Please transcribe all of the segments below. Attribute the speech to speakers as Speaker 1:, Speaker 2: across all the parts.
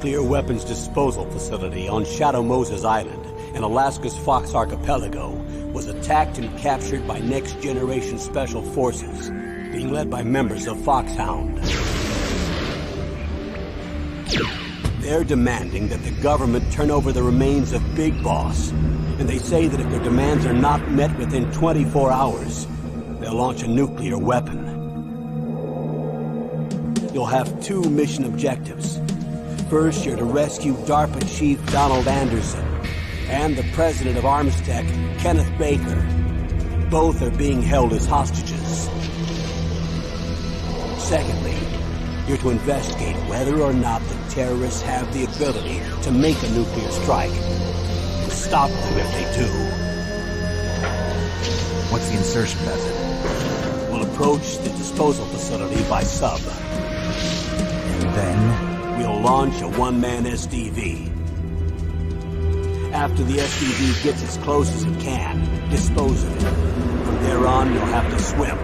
Speaker 1: nuclear weapons disposal facility on Shadow Moses Island in Alaska's Fox Archipelago was attacked and captured by next-generation special forces, being led by members of Foxhound. They're demanding that the government turn over the remains of Big Boss, and they say that if their demands are not met within 24 hours, they'll launch a nuclear weapon. You'll have two mission objectives. First, you're to rescue DARPA Chief Donald Anderson and the president of Armstech, Kenneth Baker. Both are being held as hostages. Secondly, you're to investigate whether or not the terrorists have the ability to make a nuclear strike and stop them if they do.
Speaker 2: What's the insertion method?
Speaker 1: We'll approach the disposal facility by sub.
Speaker 2: And then?
Speaker 1: We'll launch a one-man SDV. After the SDV gets as close as it can, dispose of it. From there on, you'll have to swim.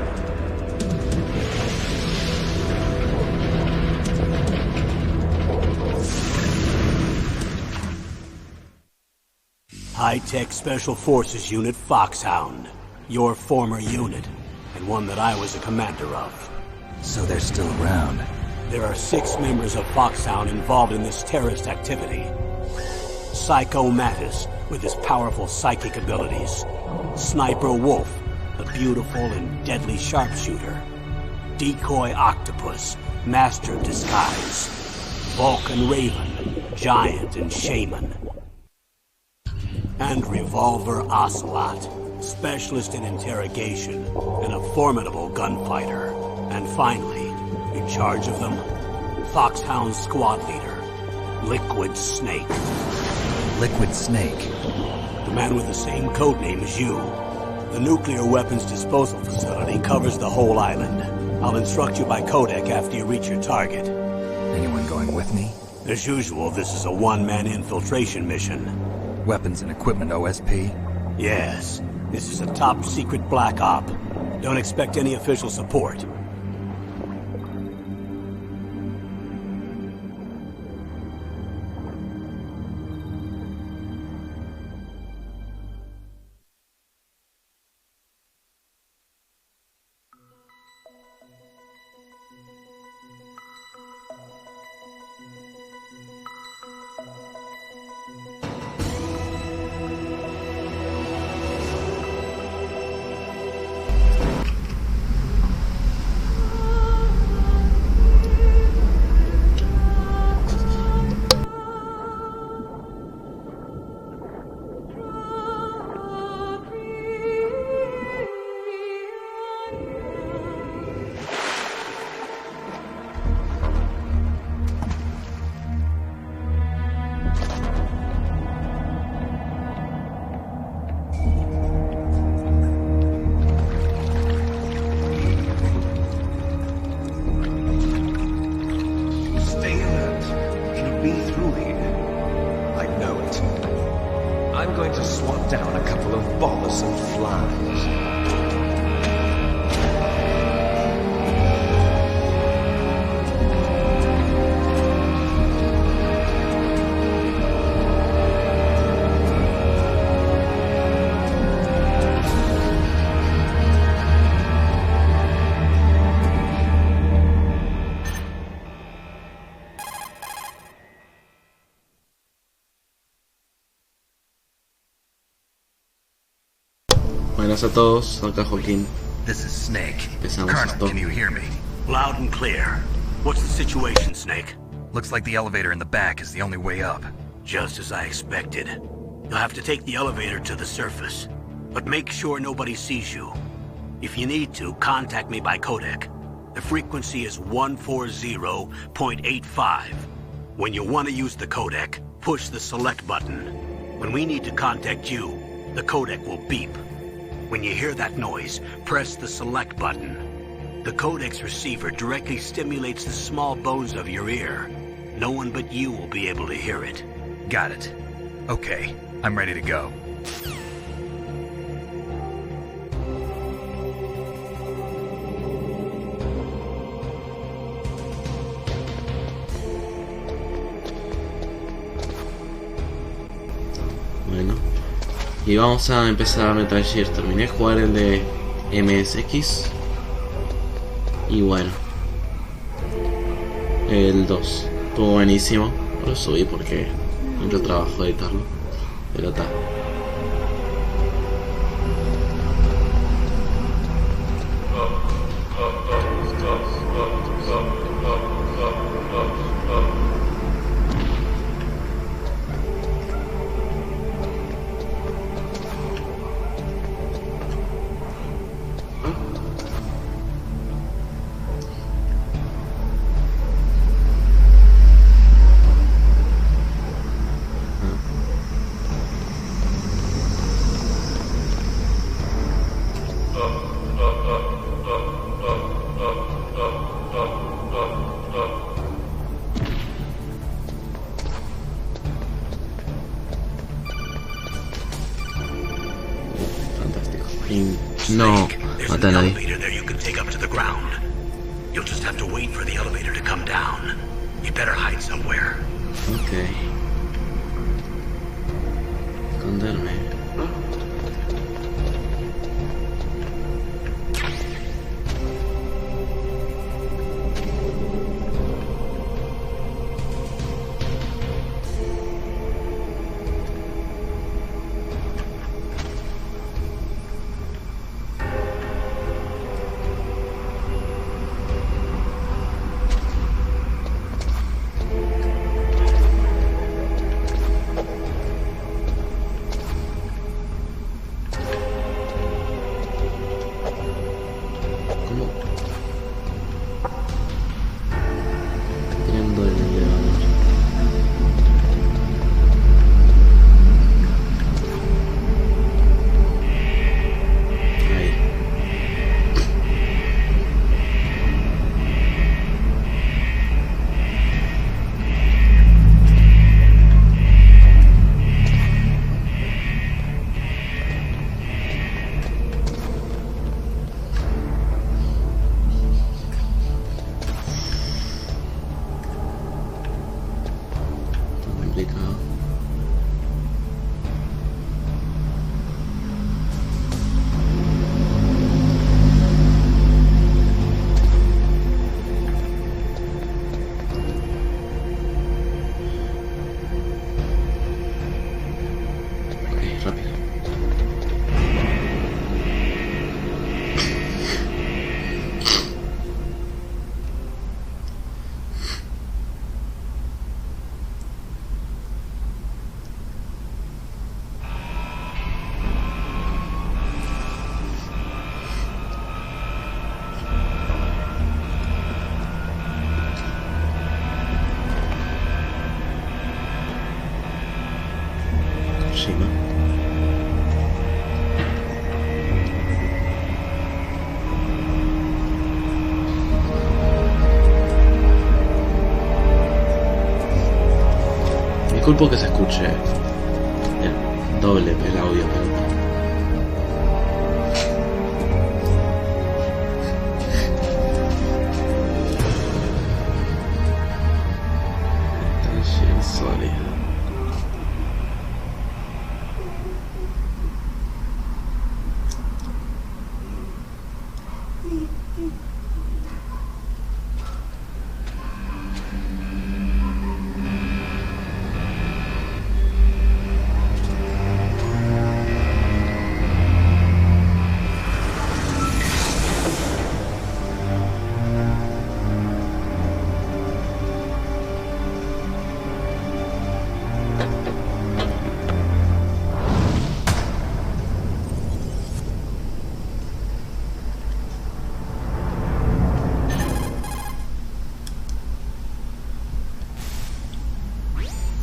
Speaker 1: High-Tech Special Forces Unit Foxhound. Your former unit, and one that I was a commander of.
Speaker 2: So they're still around.
Speaker 1: There are 6 members of Foxhound involved in this terrorist activity. Psycho Mattis, with his powerful psychic abilities. Sniper Wolf, a beautiful and deadly sharpshooter. Decoy Octopus, master of disguise. Vulcan Raven, giant and shaman. And Revolver Ocelot, specialist in interrogation and a formidable gunfighter. And finally, in charge of them, Foxhound squad leader, Liquid Snake.
Speaker 2: Liquid Snake?
Speaker 1: The man with the same codename as you. The nuclear weapons disposal facility covers the whole island. I'll instruct you by codec after you reach your target.
Speaker 2: Anyone going with me?
Speaker 1: As usual, this is a one-man infiltration mission.
Speaker 2: Weapons and equipment OSP?
Speaker 1: Yes. This is a top-secret black op. Don't expect any official support.
Speaker 3: Buenas a todos, acá Joaquín.
Speaker 2: This is Snake.
Speaker 3: Empezamos
Speaker 2: Colonel,
Speaker 3: esto.
Speaker 2: can you hear me?
Speaker 1: Loud and clear. What's the situation, Snake?
Speaker 2: Looks like the elevator in the back is the only way up.
Speaker 1: Just as I expected. You'll have to take the elevator to the surface. But make sure nobody sees you. If you need to, contact me by codec. The frequency is 140.85. When you want to use the codec, push the select button. When we need to contact you, the codec will beep. When you hear that noise, press the select button. The codec's receiver directly stimulates the small bones of your ear. No one but you will be able to hear it.
Speaker 2: Got it. Okay, I'm ready to go.
Speaker 3: Bueno. Y vamos a empezar a Metal Gear. Terminé de jugar el de MSX. Y bueno. El 2. Estuvo buenísimo. Lo subí porque mucho trabajo editarlo. Pero está. No,
Speaker 1: There's
Speaker 3: mata a
Speaker 1: an
Speaker 3: nadie.
Speaker 1: elevator there you can take up to the ground. You'll just have to wait for the elevator to come down. You better hide somewhere.
Speaker 3: Ok. Esconderme. Disculpo que se escuche el doble el audio, pero tensión sólida.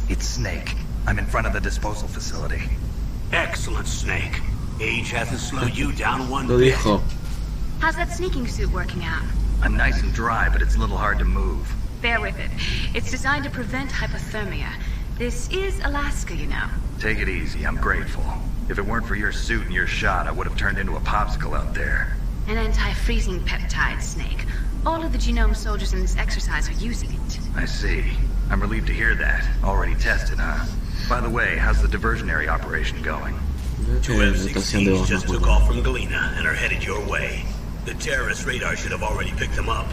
Speaker 2: It's Snake. I'm in front of the disposal facility.
Speaker 1: Excellent, Snake. Age hasn't slowed you down one
Speaker 3: Lo
Speaker 1: bit.
Speaker 3: dijo.
Speaker 4: How's that sneaking suit working out?
Speaker 2: I'm nice and dry, but it's a little hard to move.
Speaker 4: Bear with it. It's designed to prevent hypothermia. This is Alaska, you know.
Speaker 2: Take it easy, I'm grateful. If it weren't for your suit and your shot, I would have turned into a popsicle out there.
Speaker 4: An anti-freezing peptide, Snake. All of the genome soldiers in this exercise are using it.
Speaker 2: I see. I'm relieved to hear that. Already tested, huh? By the way, how's the diversionary operation going?
Speaker 1: Two F-16s just took off from Galena and are headed your way. The terrorist radar should have already picked them up.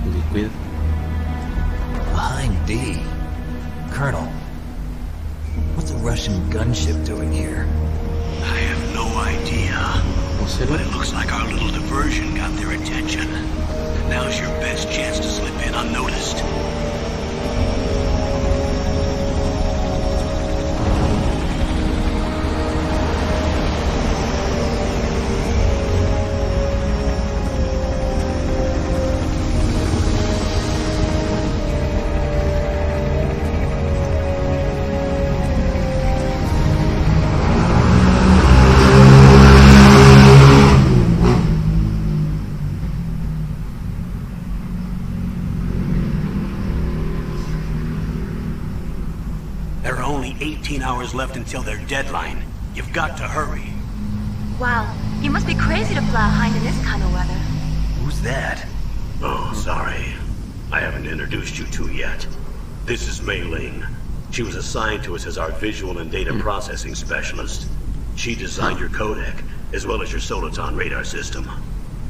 Speaker 3: Liquid.
Speaker 5: Behind D. Colonel, what's a Russian gunship doing here?
Speaker 1: I have no idea. But it looks like our little diversion got their attention. Now's your best chance to slip in unnoticed. There are only 18 hours left until their deadline. You've got to hurry.
Speaker 4: Wow, you must be crazy to fly behind in this kind of weather.
Speaker 2: Who's that?
Speaker 1: Oh, sorry. I haven't introduced you to yet. This is Mei Ling. She was assigned to us as our visual and data processing specialist. She designed your codec, as well as your Soliton radar system.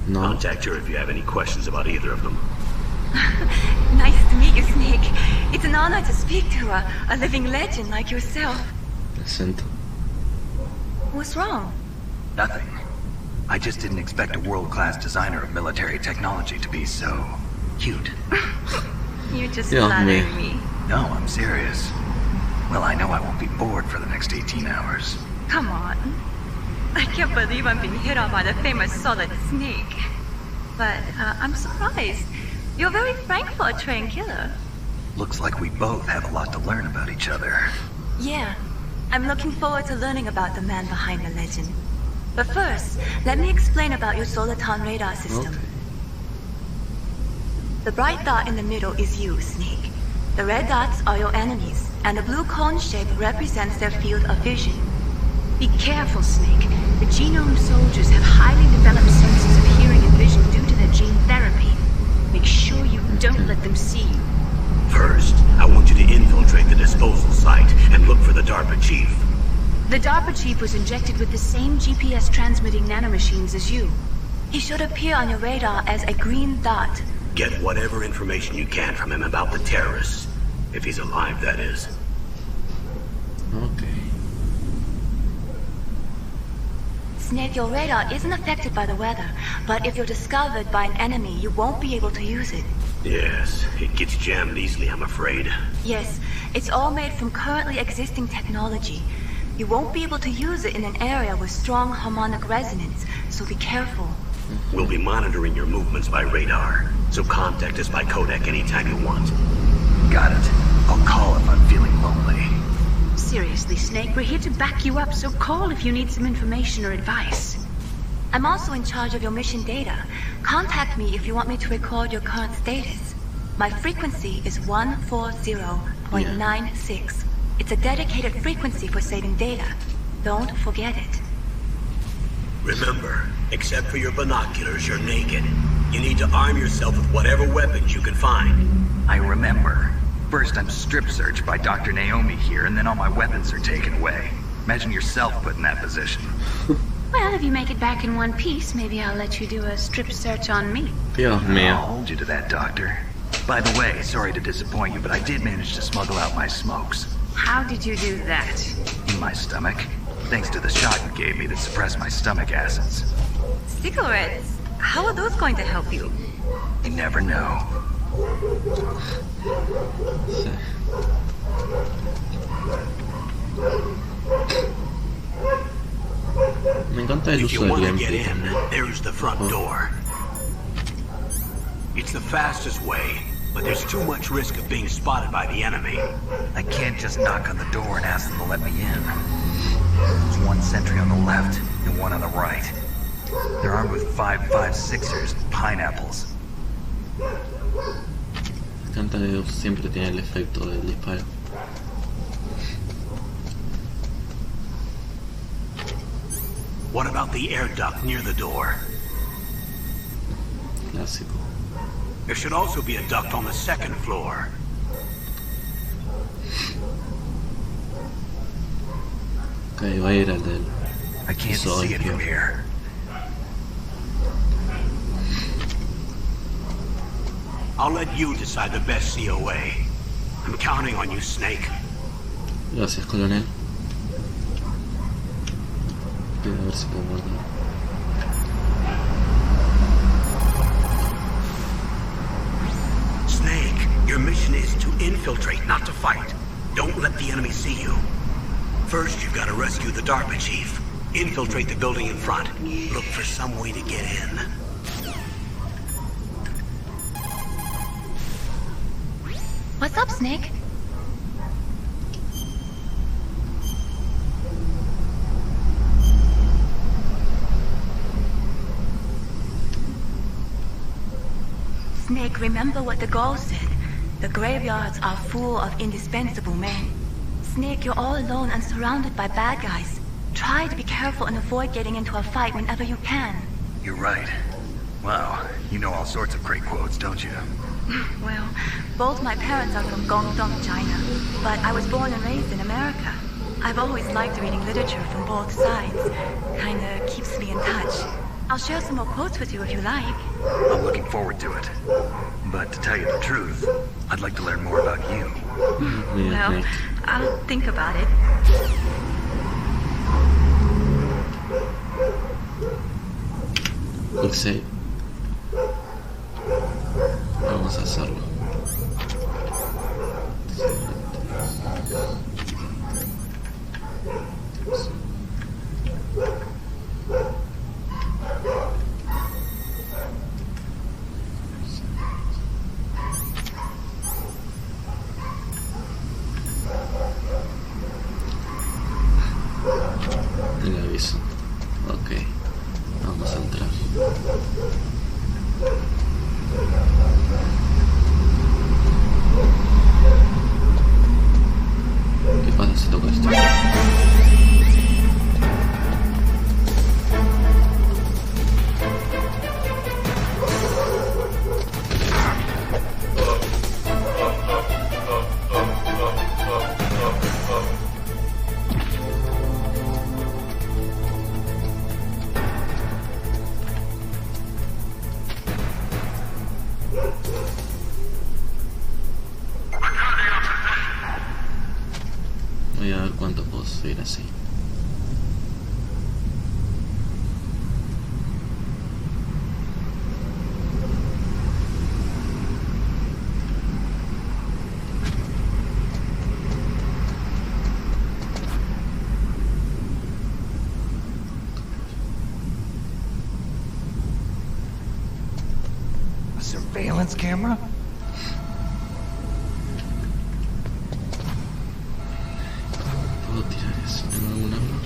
Speaker 3: No.
Speaker 1: Contact her if you have any questions about either of them.
Speaker 4: Nice to meet you, Snake. It's an honor to speak to a living legend like yourself.
Speaker 3: Presento.
Speaker 4: What's wrong?
Speaker 2: Nothing. I just didn't expect a world-class designer of military technology to be so cute.
Speaker 4: You're just
Speaker 3: Yeah,
Speaker 4: flattering
Speaker 3: me.
Speaker 4: me.
Speaker 2: No, I'm serious. Well, I know I won't be bored for the next 18 hours.
Speaker 4: Come on. I can't believe I'm being hit on by the famous Solid Snake. But I'm surprised. You're very frank for a trained killer.
Speaker 2: Looks like we both have a lot to learn about each other.
Speaker 4: Yeah. I'm looking forward to learning about the man behind the legend. But first, let me explain about your Soliton radar system.
Speaker 3: Okay.
Speaker 4: The bright dot in the middle is you, Snake. The red dots are your enemies, and the blue cone shape represents their field of vision. Be careful, Snake. The genome soldiers have highly developed senses of hearing and vision due to their gene therapy. Make sure you don't let them see you.
Speaker 1: First, I want you to infiltrate the disposal site and look for the DARPA chief.
Speaker 4: The DARPA chief was injected with the same GPS transmitting nanomachines as you. He should appear on your radar as a green dot.
Speaker 1: Get whatever information you can from him about the terrorists. If he's alive, that is.
Speaker 3: Okay.
Speaker 4: Snake, your radar isn't affected by the weather, but if you're discovered by an enemy, you won't be able to use it.
Speaker 1: Yes, it gets jammed easily, I'm afraid.
Speaker 4: Yes, it's all made from currently existing technology. You won't be able to use it in an area with strong harmonic resonance, so be careful.
Speaker 1: We'll be monitoring your movements by radar, so contact us by codec anytime you want.
Speaker 2: Got it. I'll call if I'm feeling lonely.
Speaker 4: Seriously, Snake, we're here to back you up, so call if you need some information or advice. I'm also in charge of your mission data. Contact me if you want me to record your current status. My frequency is 140.96. It's a dedicated frequency for saving data. Don't forget it.
Speaker 1: Remember, except for your binoculars, you're naked. You need to arm yourself with whatever weapons you can find.
Speaker 2: I remember. First I'm strip searched by Dr. Naomi here, and then all my weapons are taken away. Imagine yourself put in that position.
Speaker 4: Well, if you make it back in one piece, maybe I'll let you do a strip search on me.
Speaker 3: Dios
Speaker 2: I'll
Speaker 3: mío.
Speaker 2: hold you to that, Doctor. By the way, sorry to disappoint you, but I did manage to smuggle out my smokes.
Speaker 4: How did you do that?
Speaker 2: In my stomach. Thanks to the shot you gave me that suppressed my stomach acids.
Speaker 4: Cigarettes? How are those going to help you?
Speaker 2: You never know.
Speaker 3: Sí. Me encanta el
Speaker 1: If
Speaker 3: uso
Speaker 1: you
Speaker 3: del
Speaker 1: want to get
Speaker 3: gameplay
Speaker 1: in,
Speaker 3: también.
Speaker 1: there's the front door. It's the fastest way, but there's too much risk of being spotted by the enemy.
Speaker 2: I can't just knock on the door and ask them to let me in. There's one sentry on the left and one on the right. They're armed with 5.56ers and pineapples.
Speaker 3: Me encanta que siempre tiene el efecto del disparo.
Speaker 1: What about the air duct near the door?
Speaker 3: Clásico.
Speaker 1: There should also be a duct on the second floor.
Speaker 3: Ok, va a ir al del
Speaker 2: I can't
Speaker 3: piso
Speaker 2: see it from
Speaker 3: izquierdo.
Speaker 2: here.
Speaker 1: I'll let you decide the best COA. I'm counting on you, Snake.
Speaker 3: Gracias, coronel. Voy a ver si puedo guardar.
Speaker 1: Snake, your mission is to infiltrate, not to fight. Don't let the enemy see you. First, you've got to rescue the DARPA chief. Infiltrate the building in front. Look for some way to get in.
Speaker 4: What's up, Snake? Snake, remember what the Gaul said. The graveyards are full of indispensable men. Snake, you're all alone and surrounded by bad guys. Try to be careful and avoid getting into a fight whenever you can.
Speaker 2: You're right. Wow, you know all sorts of great quotes, don't you?
Speaker 4: Well, both my parents are from Guangdong, China, but I was born and raised in America. I've always liked reading literature from both sides. Kinda keeps me in touch. I'll share some more quotes with you if you like.
Speaker 2: I'm looking forward to it. But to tell you the truth, I'd like to learn more about you.
Speaker 3: Mira,
Speaker 4: Well, I'll think about it.
Speaker 3: quick save. Vamos a hacerlo. El aviso. Ok, vamos a entrar. ¿Qué pasa si toco esto? Voy a ver cuánto puedo subir así.
Speaker 5: A surveillance camera?
Speaker 3: ¿Puedo tirar eso? ¿Tengo algún arma?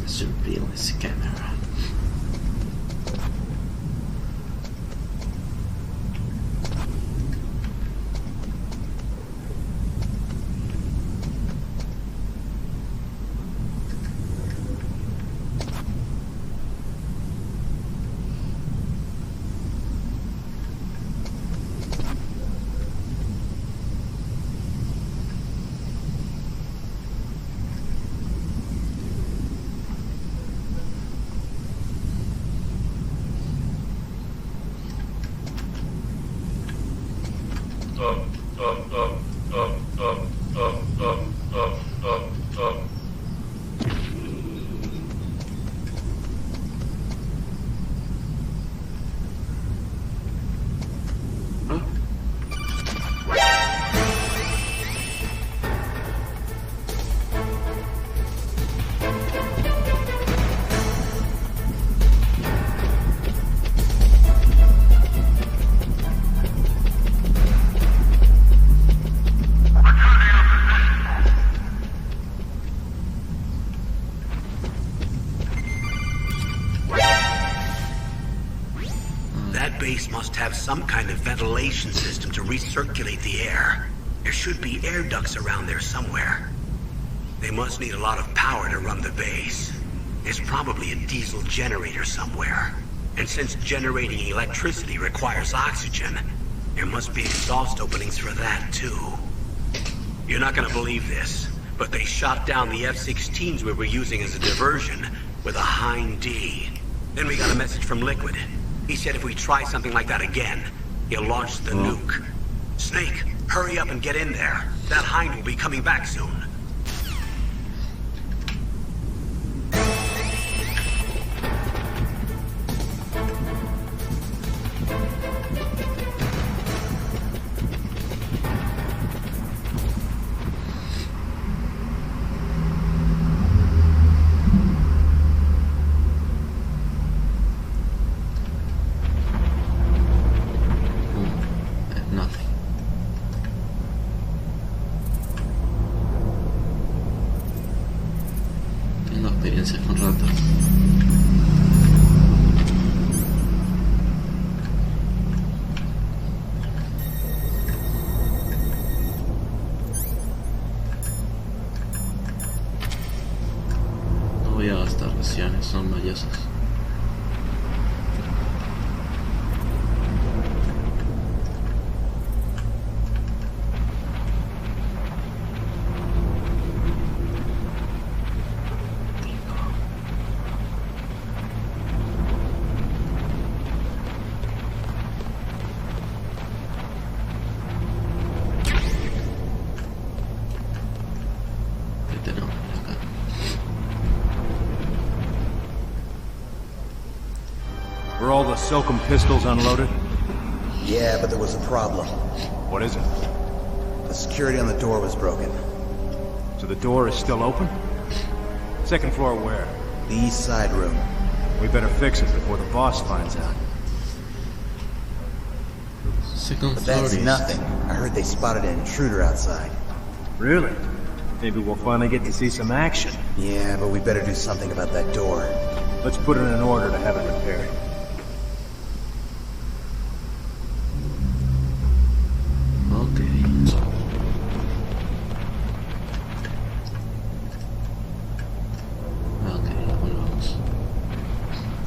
Speaker 3: Surveillance camera.
Speaker 1: base must have some kind of ventilation system to recirculate the air. There should be air ducts around there somewhere. They must need a lot of power to run the base. There's probably a diesel generator somewhere. And since generating electricity requires oxygen, there must be exhaust openings for that too. You're not gonna believe this, but they shot down the F-16s we were using as a diversion with a Hind D. Then we got a message from Liquid. He said if we try something like that again, he'll launch the nuke. Snake, hurry up and get in there. That Hind will be coming back soon.
Speaker 3: Con ratas. No voy a gastar raciones, son valiosas.
Speaker 6: Were all the Silcom pistols unloaded?
Speaker 5: Yeah, but there was a problem.
Speaker 6: What is it?
Speaker 5: The security on the door was broken.
Speaker 6: So the door is still open? Second floor where?
Speaker 5: The east side room.
Speaker 6: We better fix it before the boss finds out.
Speaker 3: Second
Speaker 5: But
Speaker 3: floor
Speaker 5: that's
Speaker 3: is...
Speaker 5: nothing. I heard they spotted an intruder outside.
Speaker 6: Really? Maybe we'll finally get to see some action.
Speaker 5: Yeah, but we better do something about that door.
Speaker 6: Let's put it in order to have it repaired.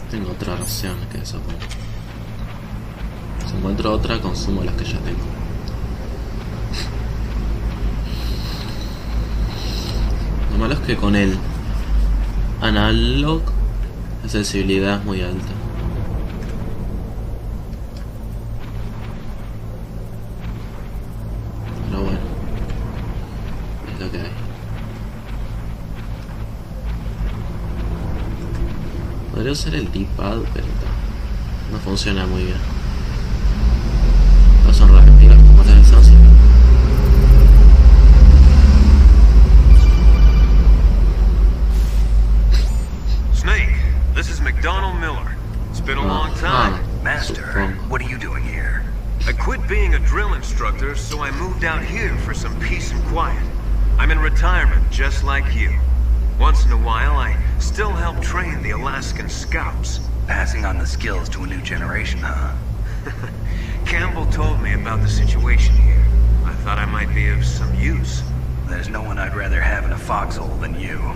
Speaker 3: Tengo otra ración que eso. Si encuentro otra, consumo las que ya tengo. Lo malo es que con el analog la sensibilidad es muy alta. Pero bueno, es lo que hay. Podría usar el D-pad, pero no funciona muy bien. No son rápidas como la distancia.
Speaker 7: Snake, this is McDonald Miller. It's been a long time.
Speaker 2: Master, what are you doing here?
Speaker 7: I quit being a drill instructor, so I moved out here for some peace and quiet. I'm in retirement, just like you. Once in a while, I still help train the Alaskan Scouts.
Speaker 2: Passing on the skills to a new generation, huh?
Speaker 7: Campbell told me about the situation here. I thought I might be of some use.
Speaker 2: There's no one I'd rather have in a foxhole than you.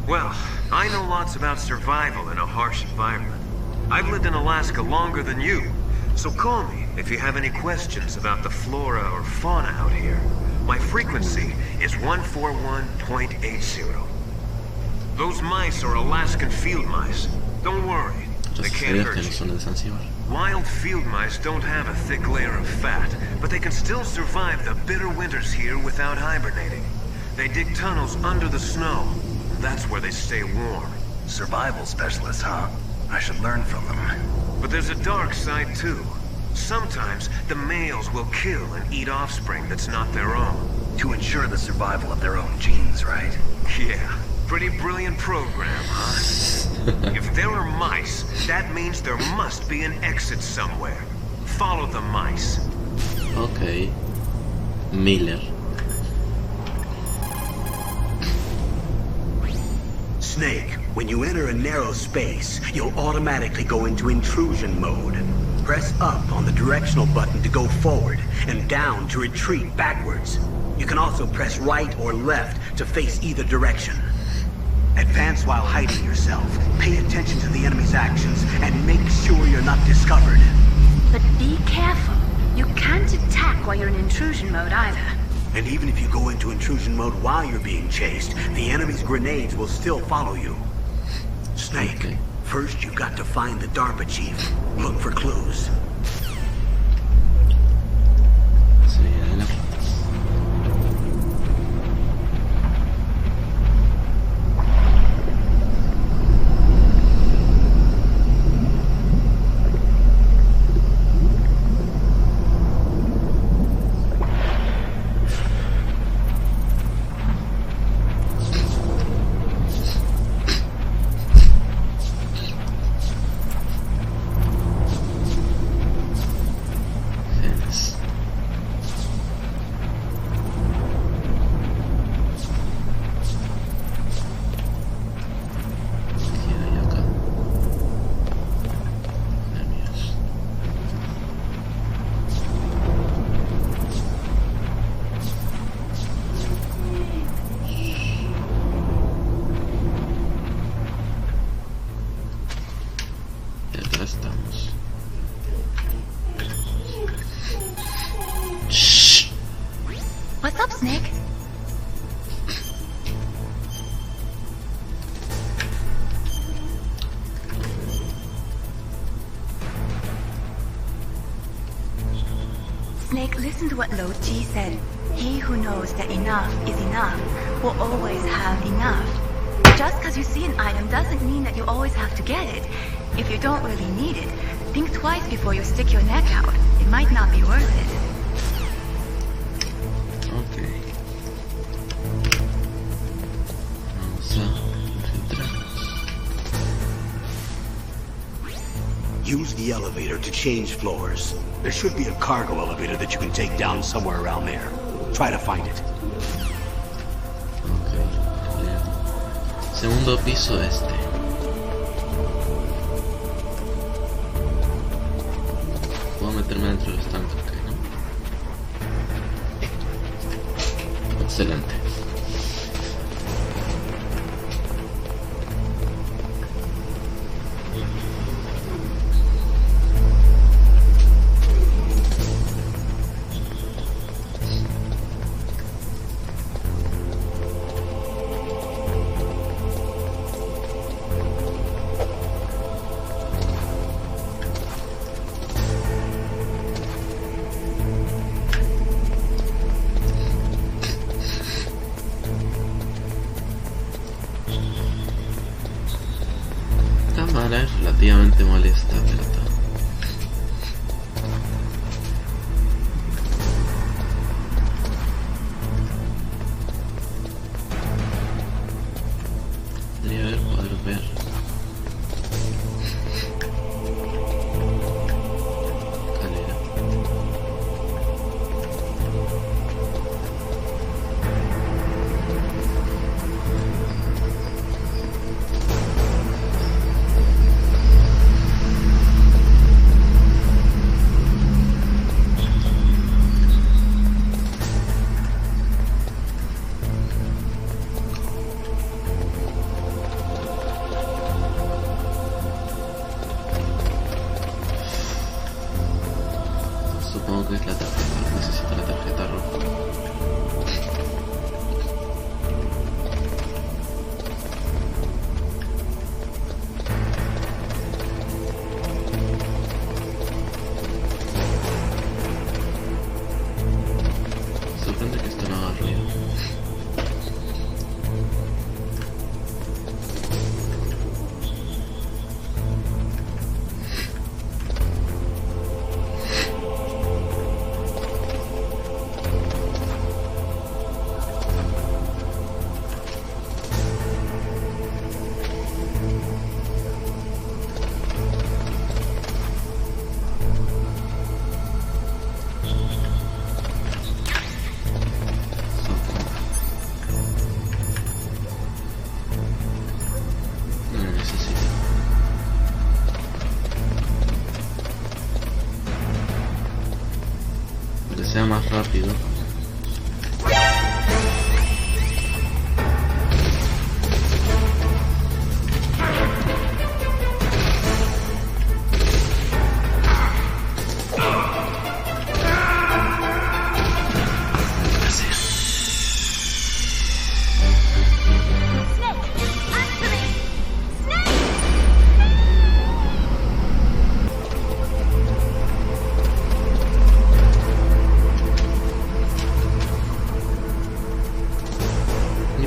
Speaker 7: Well, I know lots about survival in a harsh environment. I've lived in Alaska longer than you, so call me if you have any questions about the flora or fauna out here. My frequency is 141.80. Those mice are Alaskan field mice. Don't worry, they can't hurt you. Wild field mice don't have a thick layer of fat, but they can still survive the bitter winters here without hibernating. They dig tunnels under the snow. That's where they stay warm.
Speaker 2: Survival specialists, huh? I should learn from them.
Speaker 7: But there's a dark side too. Sometimes the males will kill and eat offspring that's not their own.
Speaker 2: To ensure the survival of their own genes, right?
Speaker 7: Yeah. Pretty brilliant program, huh? If there are mice, that means there must be an exit somewhere. Follow the mice.
Speaker 3: Okay. Miller.
Speaker 1: Snake, when you enter a narrow space, you'll automatically go into intrusion mode. Press up on the directional button to go forward, and down to retreat backwards. You can also press right or left to face either direction. Advance while hiding yourself. Pay attention to the enemy's actions, and make sure you're not discovered.
Speaker 4: But be careful. You can't attack while you're in intrusion mode either.
Speaker 1: And even if you go into intrusion mode while you're being chased, the enemy's grenades will still follow you. Snake,
Speaker 3: Okay.
Speaker 1: first you've got to find the DARPA chief. Look for clues.
Speaker 3: Salida de la puerta. Genes. ¿Qué hay acá? Enemigos. Y acá estamos. Shh.
Speaker 4: What's up, Snake? Snake, listen to what Lo Ji said. He who knows that enough is enough will always have enough. Just because you see an item doesn't mean that you always have to get it. If you don't really need it, think twice before you stick your neck out. It might not be worth it.
Speaker 3: Ok. Vamos a infiltrarnos.
Speaker 1: Use the elevator to change floors. There should be a cargo elevator that you can take down somewhere around there. Try to find it.
Speaker 3: Ok. Bien. Segundo piso este. Puedo meterme dentro de los tanques, ok, ¿no? Excelente. Cámara es relativamente molesta, pero está. Debería poder ver. Escalera. sea más rápido.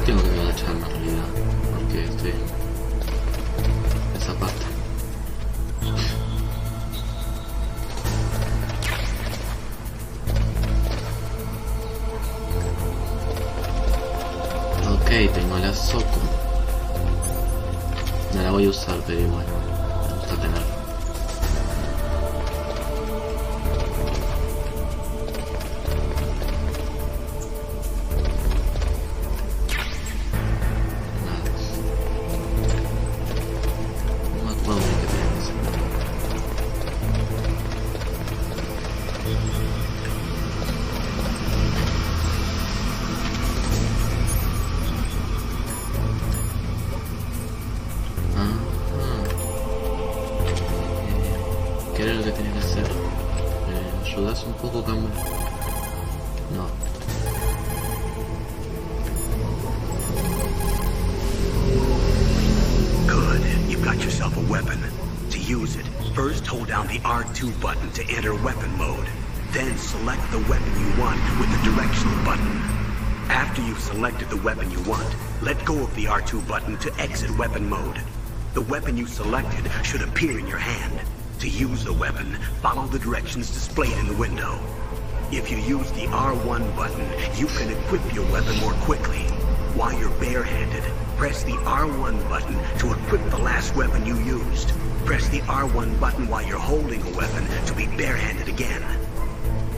Speaker 3: Tengo que agacharme en realidad, porque estoy en esa parte. Ok, tengo la soco. No la voy a usar, pero igual me gusta tenerla. ¿Qué era lo que tenía que hacer? ¿Me ayudas un poco, Cameron? No.
Speaker 1: Good. You've got yourself a weapon. To use it, first hold down the R2 button to enter weapon mode. Then select the weapon you want with the directional button. After you've selected the weapon you want, let go of the R2 button to exit weapon mode. The weapon you selected should appear in your hand. To use the weapon, follow the directions displayed in the window. If you use the R1 button, you can equip your weapon more quickly. While you're barehanded, press the R1 button to equip the last weapon you used. Press the R1 button while you're holding a weapon to be barehanded again.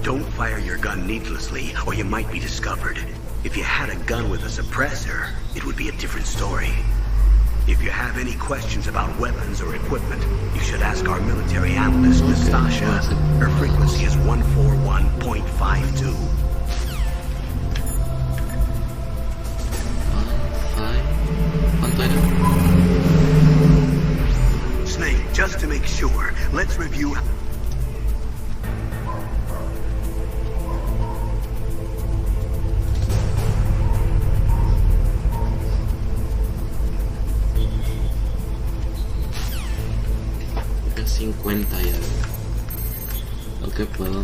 Speaker 1: Don't fire your gun needlessly, or you might be discovered. If you had a gun with a suppressor, it would be a different story. If you have any questions about weapons or equipment, you should ask our military analyst, Nastasha. Her frequency is 141.52. Snake, just to make sure, let's review.
Speaker 3: Y algo. Ok, puedo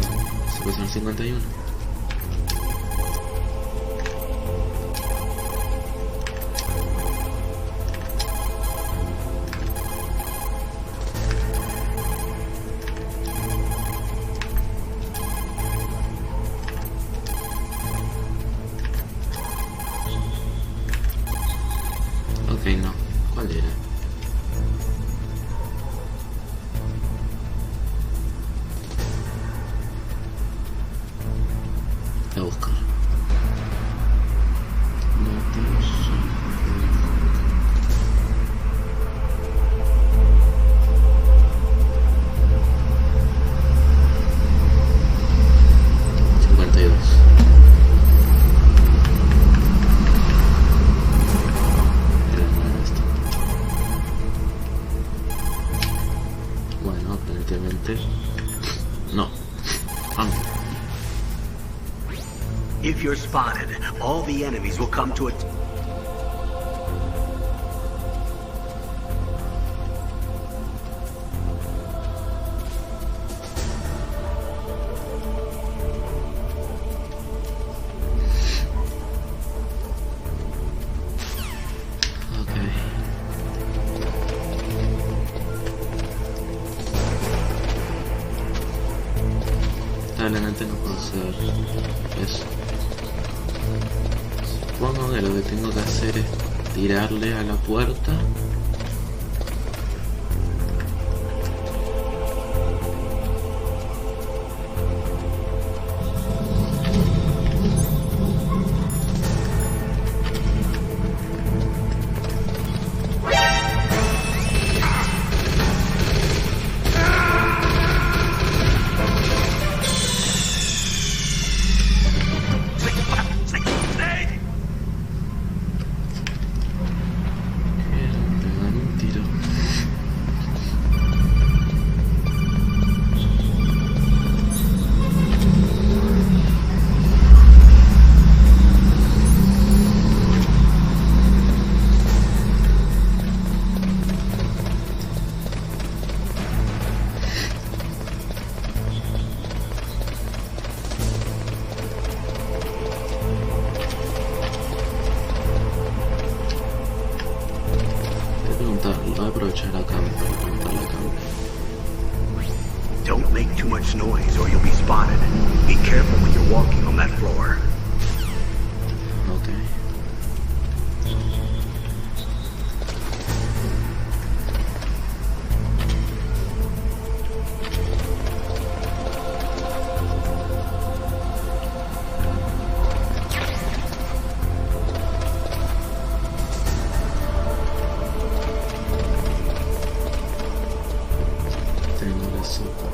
Speaker 3: seleccionar 51. Ok, no. ¿Cuál era? A buscar. Bueno, aparentemente no.
Speaker 1: If you're spotted, all the enemies will come to a...
Speaker 3: Lamentablemente no puedo hacer eso. Supongo que lo que tengo que hacer es tirarle a la puerta. aprovechar acá para levantar la cama.
Speaker 1: Don't make too much noise or you'll be spotted. Be careful when you're walking on that floor.
Speaker 3: Ok. Tengo la sopa.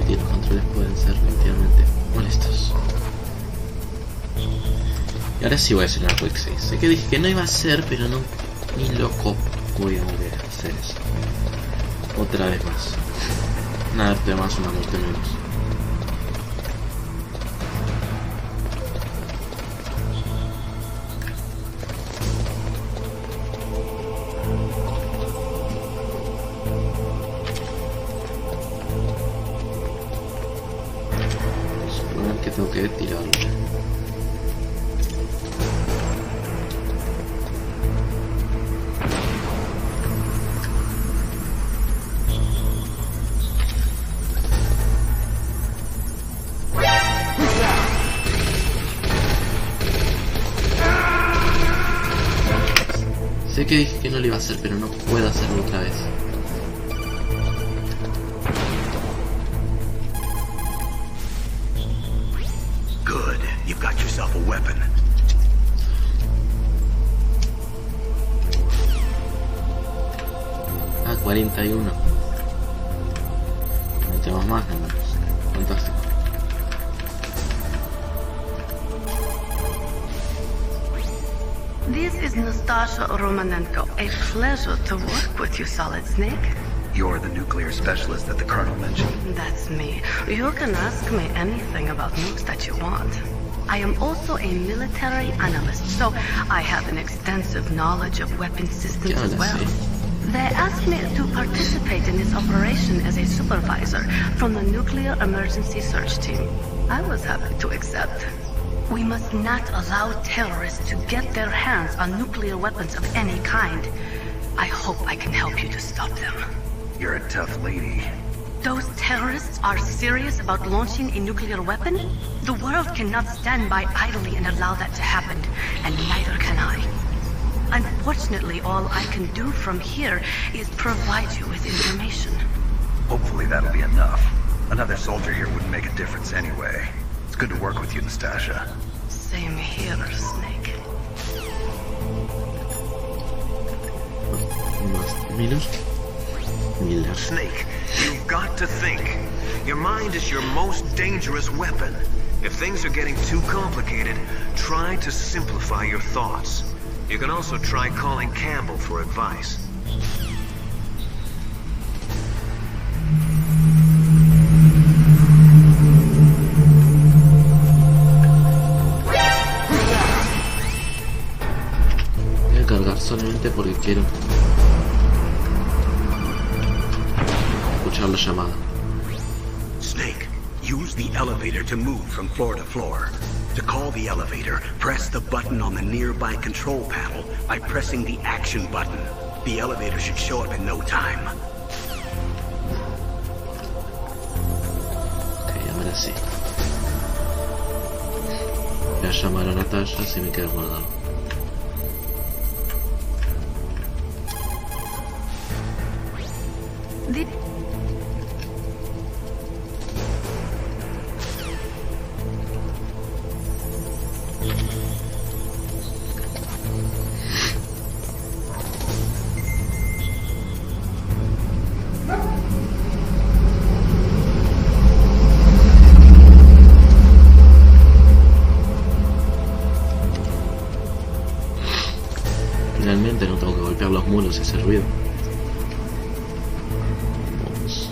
Speaker 3: Los controles pueden ser relativamente molestos. Y ahora sí voy a hacer una quick save. Sé que dije que no iba a hacer, pero no, ni loco voy a volver a hacer eso. Otra vez más. Una muerte más, una muerte menos. Que tengo que tirarlo. Sé que dije que no lo iba a hacer, pero no puedo hacerlo otra vez.
Speaker 1: You've got yourself a weapon.
Speaker 3: Ah, 41. No tenemos más, hermanos. Fantástico.
Speaker 8: This is Nastasha Romanenko. A pleasure to work with you, Solid Snake.
Speaker 2: You're the nuclear specialist that the Colonel mentioned.
Speaker 8: That's me. You can ask me anything about nukes that you want. I am also a military analyst, so I have an extensive knowledge of weapon systems as well. They asked me to participate in this operation as a supervisor from the Nuclear Emergency Search Team. I was happy to accept. We must not allow terrorists to get their hands on nuclear weapons of any kind. I hope I can help you to stop them.
Speaker 2: You're a tough lady.
Speaker 8: Those terrorists are serious about launching a nuclear weapon? The world cannot stand by idly and allow that to happen, and neither can I. Unfortunately, all I can do from here is provide you with information.
Speaker 2: Hopefully that'll be enough. Another soldier here wouldn't make a difference anyway. It's good to work with you, Nastasha.
Speaker 8: Same here, Snake.
Speaker 3: Miller.
Speaker 7: Snake, you've got to think. Your mind is your most dangerous weapon. If things are getting too complicated, try to simplify your thoughts. You can also try calling Campbell for advice.
Speaker 3: Voy a cargar solamente porque quiero escuchar la llamada.
Speaker 1: Snake, use the elevator to move from floor to floor. To call the elevator, press the button on the nearby control panel by pressing the action button. The elevator should show up in no time.
Speaker 3: Ok, ahora sí. Voy a llamar a Natasha si me queda guardado. Finalmente no tengo que golpear los muros y hacer ruido. Vamos.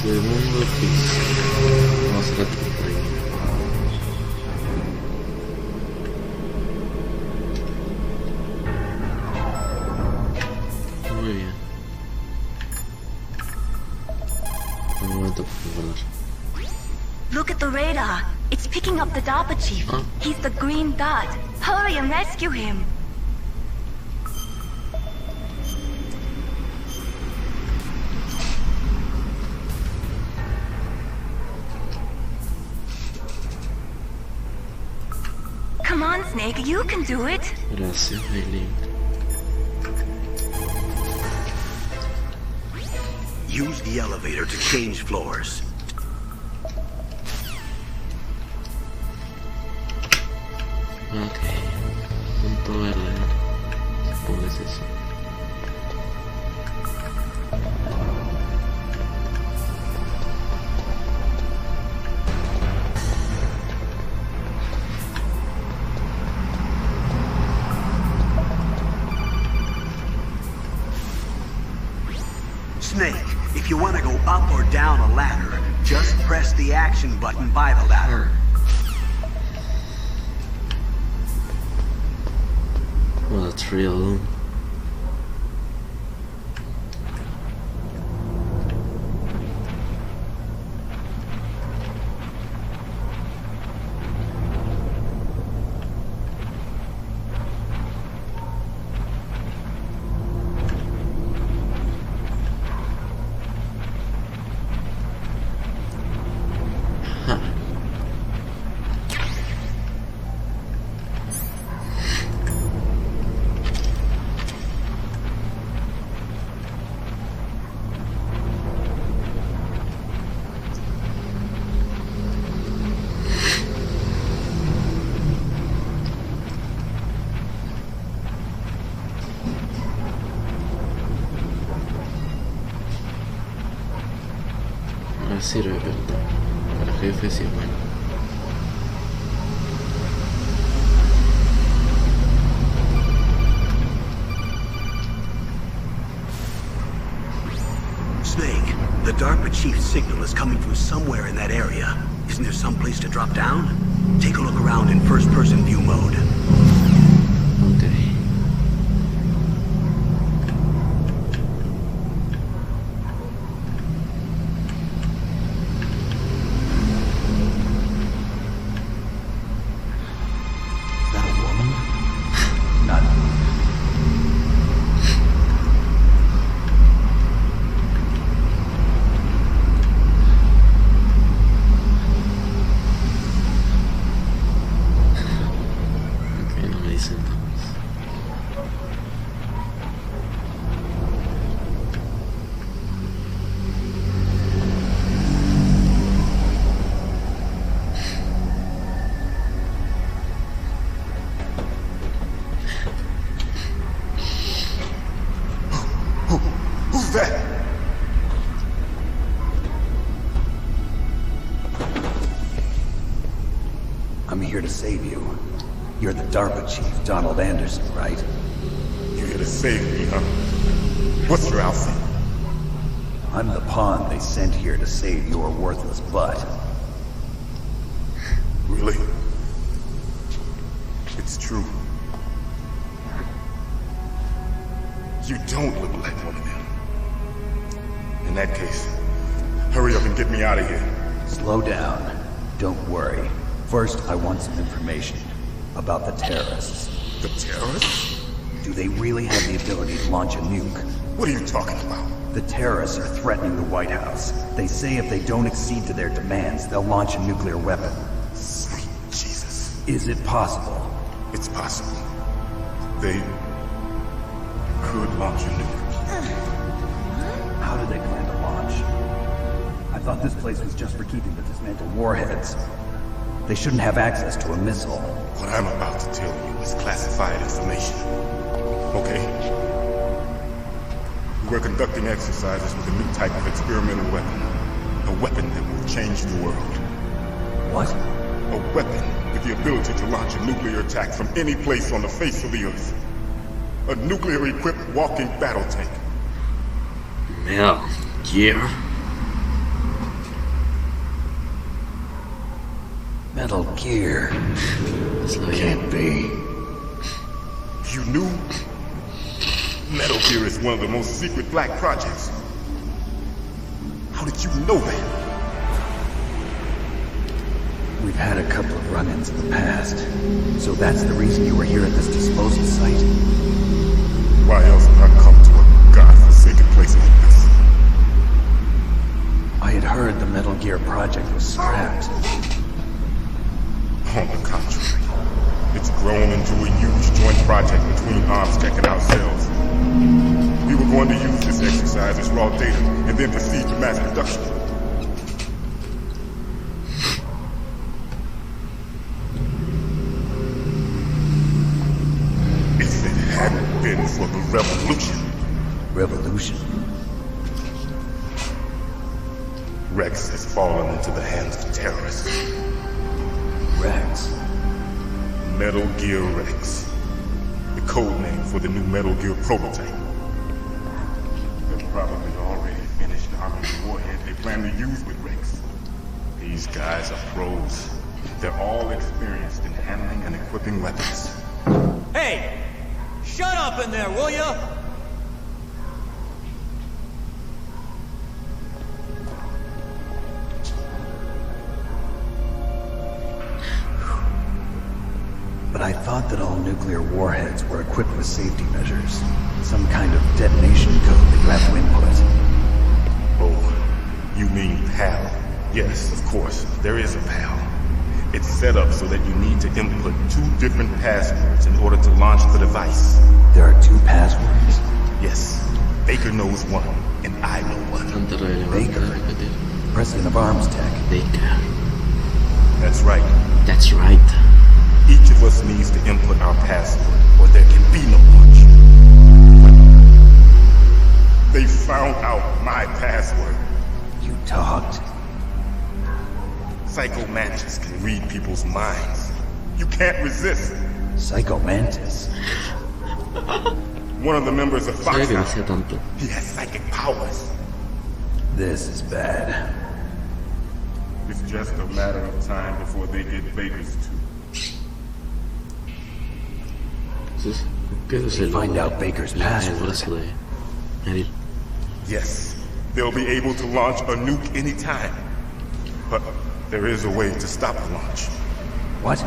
Speaker 3: Segundo piso. Vamos a sacar por ahí. Muy bien. Un momento para guardar.
Speaker 4: Look at the radar. It's picking up the DARPA chief.
Speaker 3: Huh?
Speaker 4: He's the green dot. Hurry and rescue him. Come on, Snake. You can do it.
Speaker 3: Gracias, Eileen.
Speaker 1: Use the elevator to change floors.
Speaker 3: Ok. Punto verde. Supongo que es eso.
Speaker 1: Snake, if you want to go up or down a ladder, just press the action button by the ladder.
Speaker 3: Well, that's real. Sirve, pero para jefe sí, bueno.
Speaker 1: Snake, the DARPA chief's signal is coming from somewhere in that area. Isn't there some place to drop down? Take a look around in first-person view mode.
Speaker 3: Okay.
Speaker 9: Who's that?
Speaker 5: I'm here to save you. You're the DARPA chief, Donald Anderson, right?
Speaker 9: You're here to save me, huh? What's your outfit?
Speaker 5: I'm the pawn they sent here to save your worthless butt.
Speaker 9: Really? It's true. You don't look like one of them. In that case, hurry up and get me out of here.
Speaker 5: Slow down. Don't worry. First, I want some information about the terrorists.
Speaker 9: The terrorists?
Speaker 5: Do they really have the ability to launch a nuke?
Speaker 9: What are you talking about?
Speaker 5: The terrorists are threatening the White House. They say if they don't accede to their demands, they'll launch a nuclear weapon.
Speaker 9: Sweet Jesus.
Speaker 5: Is it possible?
Speaker 9: It's possible. They could launch a nuke.
Speaker 5: How do they plan to launch? I thought this place was just for keeping the dismantled warheads. They shouldn't have access to a missile.
Speaker 9: What I'm about to tell you is classified information. Okay? We were conducting exercises with a new type of experimental weapon. A weapon that will change the world.
Speaker 5: What?
Speaker 9: A weapon with the ability to launch a nuclear attack from any place on the face of the Earth. A nuclear-equipped walking battle tank.
Speaker 3: Metal Gear.
Speaker 5: Metal Gear. Can't be.
Speaker 9: You knew? Metal Gear is one of the most secret black projects. How did you know that?
Speaker 5: We've had a couple of run-ins in the past. So that's the reason you were here at this disposal site?
Speaker 9: Why else would I come to a godforsaken place like this?
Speaker 5: I had heard the Metal Gear project was scrapped.
Speaker 9: On the contrary, it's grown into a huge joint project between Armstech and ourselves. We were going to use this exercise as raw data and then proceed to mass production. If it hadn't been for the revolution.
Speaker 5: Revolution?
Speaker 9: Rex has fallen into the hands of terrorists.
Speaker 5: Rex?
Speaker 9: Metal Gear Rex. The code name for the new Metal Gear prototype. They've probably already finished arming the warhead they plan to use with Rex. These guys are pros. They're all experienced in handling and equipping weapons.
Speaker 10: Hey! Shut up in there, will ya?
Speaker 5: But I thought that all nuclear warheads were equipped with safety measures. Some kind of detonation code that you have to input.
Speaker 9: Oh, you mean PAL? Yes, of course, there is a PAL. It's set up so that you need to input 2 different passwords in order to launch the device.
Speaker 5: There are 2 passwords?
Speaker 9: Yes. Baker knows one, and I know one.
Speaker 5: Baker? President of Armstech.
Speaker 3: Baker.
Speaker 9: That's right.
Speaker 3: That's right.
Speaker 9: Each of us needs to input our password, or there can be no launch. They found out my password.
Speaker 5: You talked?
Speaker 9: Psycho Mantis can read people's minds. You can't resist.
Speaker 5: Psycho Mantis?
Speaker 9: One of the members of Fox. He has psychic powers.
Speaker 5: This is bad.
Speaker 9: It's just a matter of time before they get Baker's too.
Speaker 5: They find out Baker's password.
Speaker 9: Yes, they'll be able to launch a nuke anytime. But there is a way to stop the launch.
Speaker 5: What?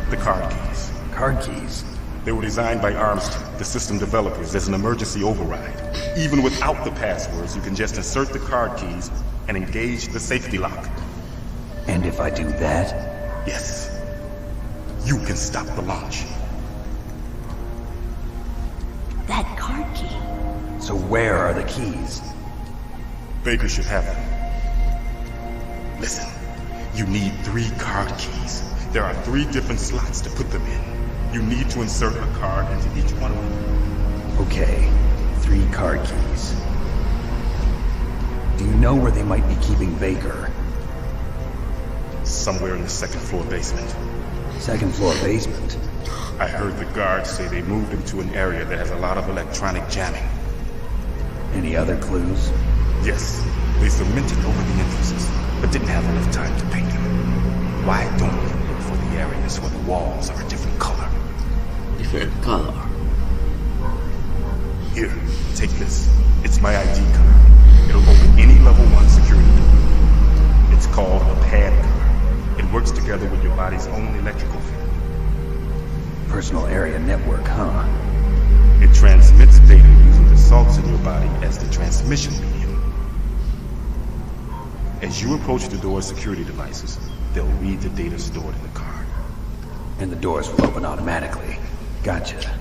Speaker 9: The card keys.
Speaker 5: Card keys?
Speaker 9: They were designed by Armstech, the system developers, as an emergency override. Even without the passwords, you can just insert the card keys and engage the safety lock.
Speaker 5: And if I do that?
Speaker 9: Yes. You can stop the launch.
Speaker 4: That card key.
Speaker 5: So where are the keys?
Speaker 9: Baker should have them. Listen, you need 3 card keys. There are 3 different slots to put them in. You need to insert a card into each one of them.
Speaker 5: Okay, 3 card keys. Do you know where they might be keeping Baker?
Speaker 9: Somewhere in the 2nd floor basement.
Speaker 5: 2nd floor basement?
Speaker 9: I heard the guards say they moved him to an area that has a lot of electronic jamming.
Speaker 5: Any other clues?
Speaker 9: Yes, they cemented over the entrances, but didn't have enough time to paint them. Why don't we look for the areas where the walls are a different color?
Speaker 3: Different color?
Speaker 9: Here, take this. It's my ID card. It'll open any level 1 security door. It's called a pad card. It works together with your body's own electrical field.
Speaker 5: Personal area network, huh?
Speaker 9: It transmits data using the salts in your body as the transmission medium. As you approach the door's security devices, they'll read the data stored in the card.
Speaker 5: And the doors will open automatically. Gotcha.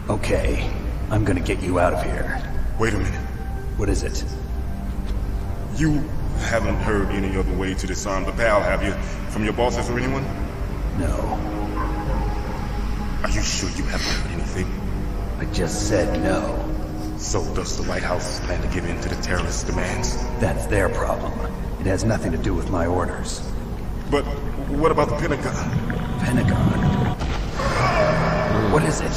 Speaker 5: Okay, I'm gonna get you out of here.
Speaker 9: Wait a minute.
Speaker 5: What is it?
Speaker 9: You haven't heard any other way to disarm the PAL, have you? From your bosses or anyone?
Speaker 5: No.
Speaker 9: Are you sure you haven't heard anything?
Speaker 5: I just said no.
Speaker 9: So does the Lighthouse's plan to give in to the terrorists' demands?
Speaker 5: That's their problem. It has nothing to do with my orders.
Speaker 9: But what about the Pentagon?
Speaker 5: Pentagon? What is it?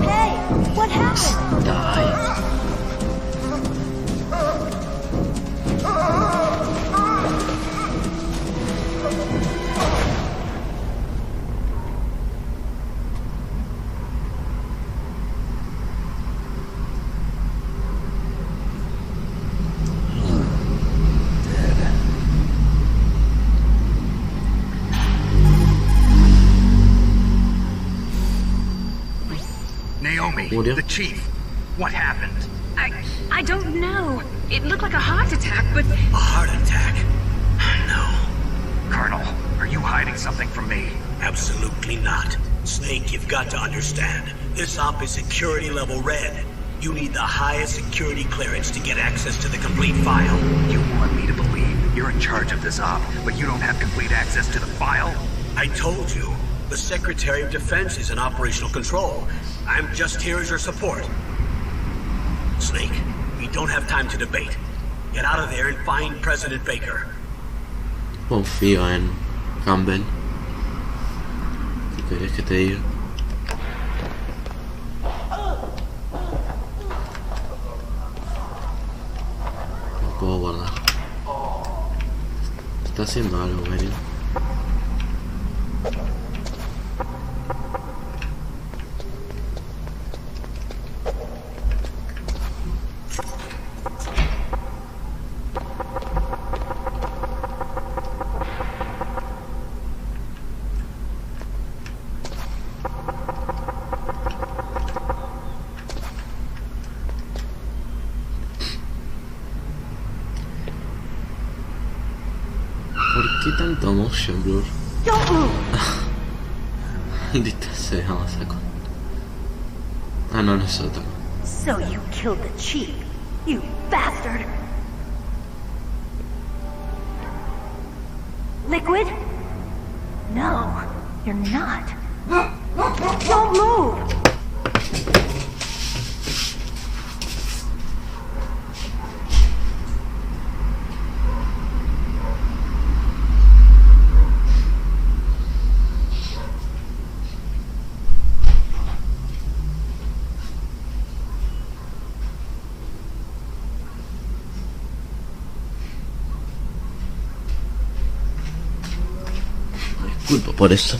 Speaker 4: Hey, what happened?
Speaker 3: Die.
Speaker 2: The chief. What happened?
Speaker 8: I don't know. It looked like a heart attack, but...
Speaker 1: A heart attack? No.
Speaker 2: Colonel, are you hiding something from me?
Speaker 1: Absolutely not. Snake, you've got to understand. This op is security level red. You need the highest security clearance to get access to the complete file.
Speaker 2: You want me to believe you're in charge of this op, but you don't have complete access to the file?
Speaker 1: I told you. The Secretary of Defense is in operational control. I'm just here as your support. Snake, we don't have time to debate. Get out of there and find President Baker.
Speaker 3: Confío en Campbell. ¿Qué querés que te diga? No puedo guardar. Está haciendo algo, Meryl. ¿Por qué tanto motion blur? Maldita sea, vamos a con... Ah, no, no es otro.
Speaker 4: So you killed the chief, you bastard! Liquid? No, you're not. Don't move!
Speaker 3: Disculpo por eso.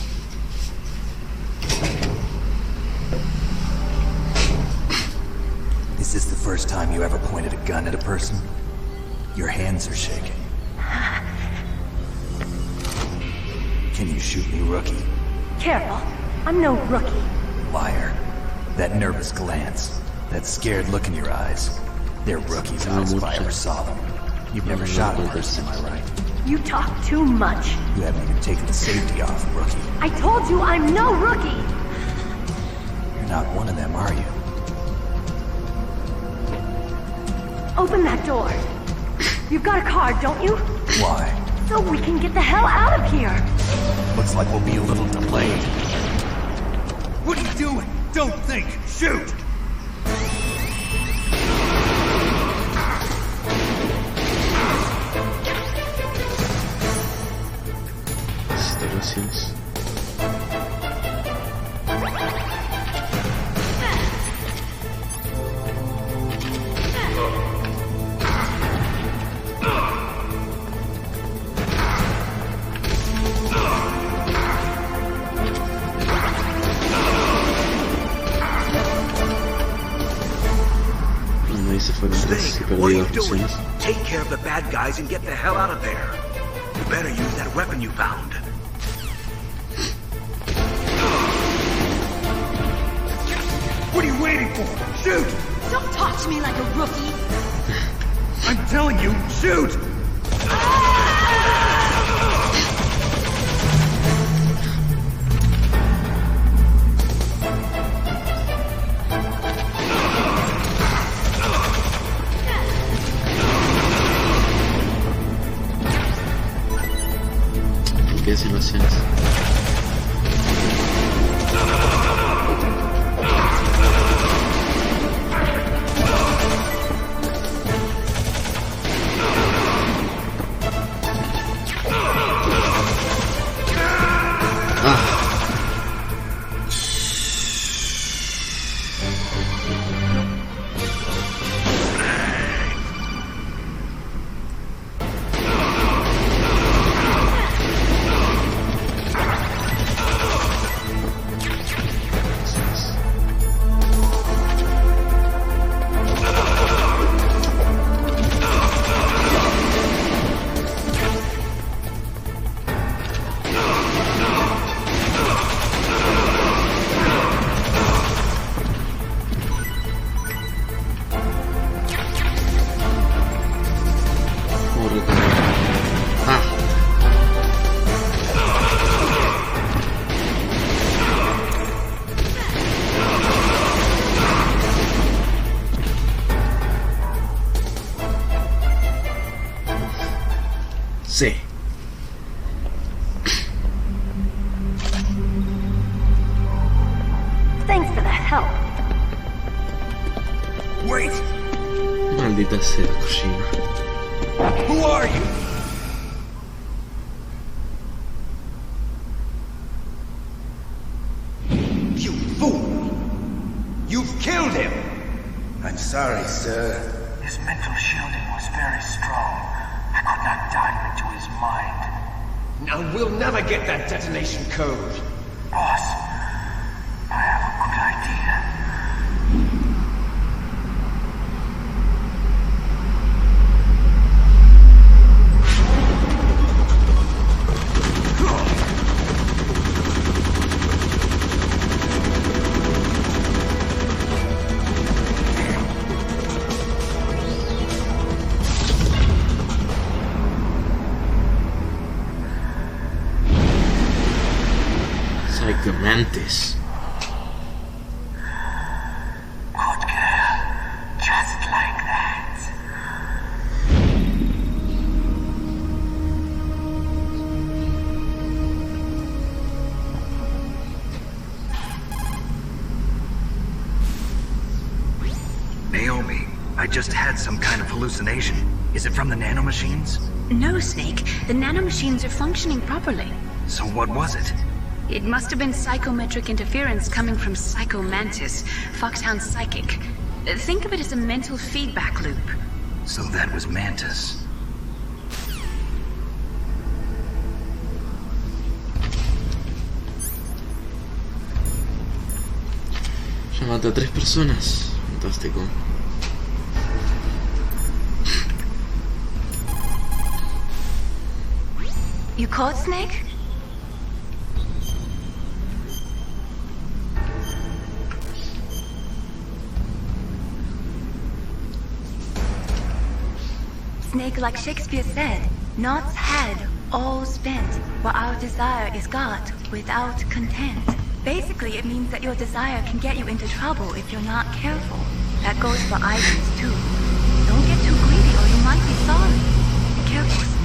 Speaker 5: Is this the first time you ever pointed a gun at a person? Your hands are shaking. Can you shoot me, rookie?
Speaker 4: Careful, I'm no rookie.
Speaker 5: Liar. That nervous glance, that scared look in your eyes. They're rookies' eyes if I ever saw them. You've never shot a person, am I right?
Speaker 4: You talk too much.
Speaker 5: You haven't even taken the safety off, rookie.
Speaker 4: I told you I'm no rookie!
Speaker 5: You're not one of them, are you?
Speaker 4: Open that door. You've got a card, don't you?
Speaker 5: Why?
Speaker 4: So we can get the hell out of here!
Speaker 5: Looks like we'll be a little delayed.
Speaker 10: What are you doing? Don't think! Shoot!
Speaker 3: Instalaciones. Bueno, ahí se fueron tres y perdí dos misiones.
Speaker 1: Take care of the bad guys and get the hell out of there. You better use that weapon you found.
Speaker 10: What are you waiting for? Shoot!
Speaker 4: Don't talk to me like a rookie!
Speaker 10: I'm telling you, shoot!
Speaker 3: qué situaciones. Sí.
Speaker 8: Thanks for that help.
Speaker 7: Wait!
Speaker 3: Maldita sea, Kojima.
Speaker 7: Who are you? You fool! You've killed him!
Speaker 11: I'm sorry, sir.
Speaker 12: His mental shielding was very strong. I could not dive into his mind.
Speaker 7: Now we'll never get that detonation code.
Speaker 12: Boss, I have a good idea.
Speaker 3: Mantis.
Speaker 12: Good girl. Just like that.
Speaker 2: Naomi, I just had some kind of hallucination. Is it from the nanomachines?
Speaker 4: No, Snake. The nanomachines are functioning properly.
Speaker 2: So what was it?
Speaker 4: It must have been psychometric interference coming from Psycho Mantis, Foxhound's psychic. Think of it as a mental feedback loop.
Speaker 2: So that was Mantis.
Speaker 3: Ya maté a 3 personas. Fantástico.
Speaker 4: You caught Snake? Snake, like Shakespeare said, naught's had, all spent, while our desire is got without content. Basically, it means that your desire can get you into trouble if you're not careful. That goes for items, too. Don't get too greedy or you might be sorry. Be careful, Snake.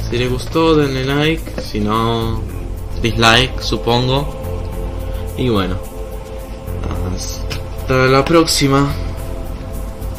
Speaker 3: Si les gustó denle like, si no dislike supongo. Y bueno, hasta la próxima.